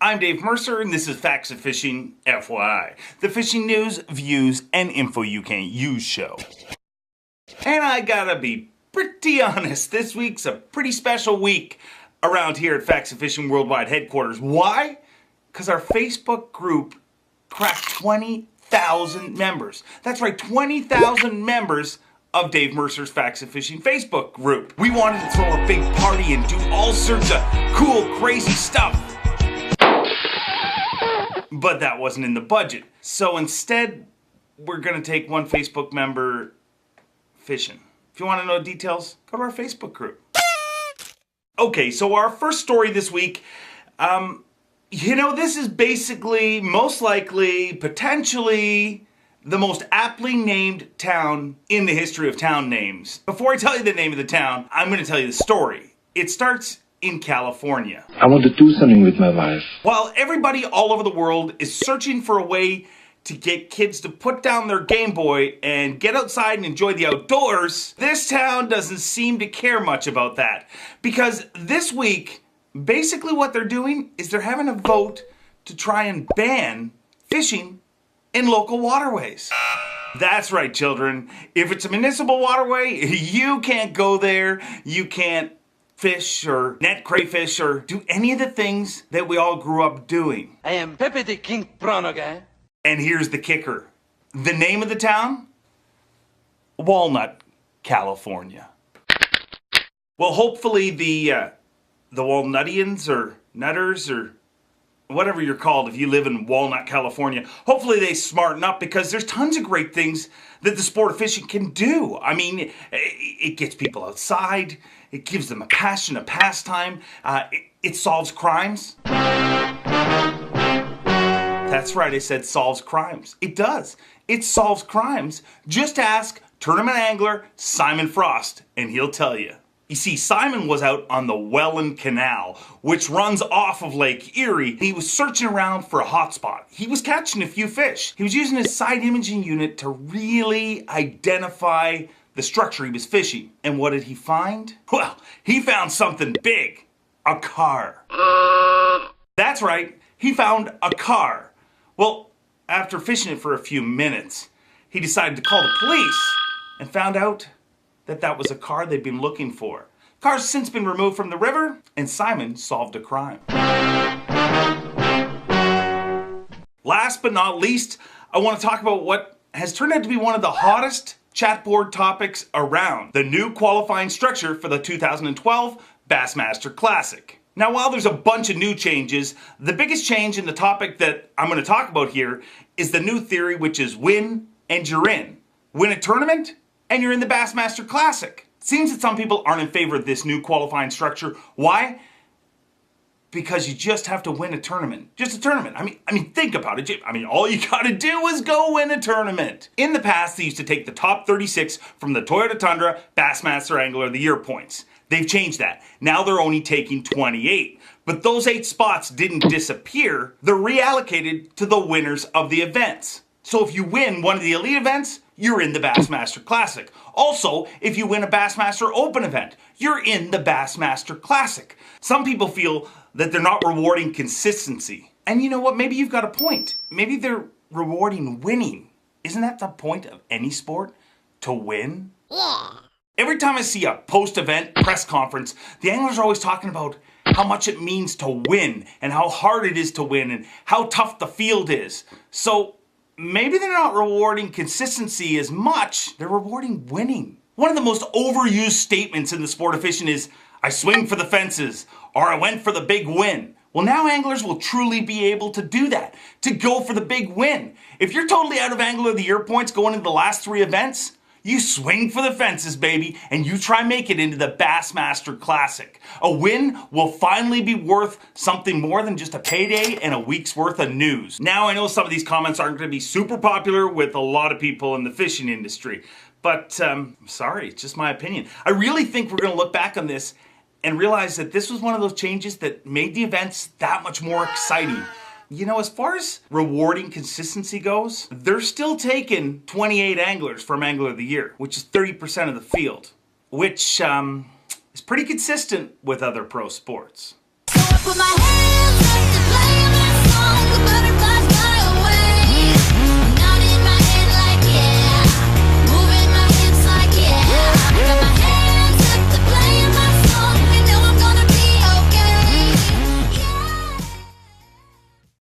I'm Dave Mercer, and this is Facts of Fishing, FYI. The fishing news, views, and info you can't use show. And I gotta be pretty honest, this week's a pretty special week around here at Facts of Fishing Worldwide headquarters. Why? Because our Facebook group cracked 20,000 members. That's right, 20,000 members of Dave Mercer's Facts of Fishing Facebook group. We wanted to throw a big party and do all sorts of cool, crazy stuff. But that wasn't in the budget. So instead, we're gonna take one Facebook member fishing. If you want to know details, go to our Facebook group. Okay, so our first story this week, this is basically, most likely, potentially, the most aptly named town in the history of town names. Before I tell you the name of the town, I'm going to tell you the story. It starts in California. I want to do something with my life. While everybody all over the world is searching for a way to get kids to put down their Game Boy and get outside and enjoy the outdoors, this town doesn't seem to care much about that. Because this week, basically what they're doing is they're having a vote to try and ban fishing in local waterways. That's right, children. If it's a municipal waterway, you can't go there, you can't fish or net crayfish or do any of the things that we all grew up doing. I am Pepe the King Prono guy. And here's the kicker. The name of the town? Walnut, California. Well, hopefully the Walnutians or Nutters or whatever you're called if you live in Walnut, California, hopefully they smarten up because there's tons of great things that the sport of fishing can do. I mean, it gets people outside, it gives them a passion, a pastime, it solves crimes. That's right, I said solves crimes. It does. It solves crimes. Just ask tournament angler Simon Frost and he'll tell you. You see, Simon was out on the Welland Canal, which runs off of Lake Erie. He was searching around for a hot spot. He was catching a few fish. He was using his side imaging unit to really identify the structure he was fishing. And what did he find? Well, he found something big. A car. That's right, he found a car. Well, after fishing it for a few minutes, he decided to call the police and found out that that was a car they'd been looking for. The car's since been removed from the river, and Simon solved a crime. Last but not least, I want to talk about what has turned out to be one of the hottest chat board topics around, the new qualifying structure for the 2012 Bassmaster Classic. Now, while there's a bunch of new changes, the biggest change in the topic that I'm going to talk about here is the new theory, which is win and you're in. Win a tournament and you're in the Bassmaster Classic. It seems that some people aren't in favor of this new qualifying structure. Why? Because you just have to win a tournament. Just a tournament. I mean, think about it. All you gotta do is go win a tournament. In the past, they used to take the top 36 from the Toyota Tundra Bassmaster Angler of the Year points. They've changed that. Now they're only taking 28. But those 8 spots didn't disappear. They're reallocated to the winners of the events. So if you win one of the elite events, you're in the Bassmaster Classic. Also, if you win a Bassmaster Open event, you're in the Bassmaster Classic. Some people feel that they're not rewarding consistency. And you know what? Maybe you've got a point. Maybe they're rewarding winning. Isn't that the point of any sport? To win? Yeah. Every time I see a post-event press conference, the anglers are always talking about how much it means to win and how hard it is to win and how tough the field is. So maybe they're not rewarding consistency as much, they're rewarding winning. One of the most overused statements in the sport of fishing is, I swing for the fences, or I went for the big win. Well, now anglers will truly be able to do that, to go for the big win. If you're totally out of Angler of the Year points going into the last 3 events, you swing for the fences, baby, and you try make it into the Bassmaster Classic. A win will finally be worth something more than just a payday and a week's worth of news. Now, I know some of these comments aren't going to be super popular with a lot of people in the fishing industry, but sorry, it's just my opinion. I really think we're going to look back on this and realize that this was one of those changes that made the events that much more exciting. You know, as far as rewarding consistency goes, they're still taking 28 anglers from Angler of the Year, which is 30% of the field, which is pretty consistent with other pro sports. So I put my hands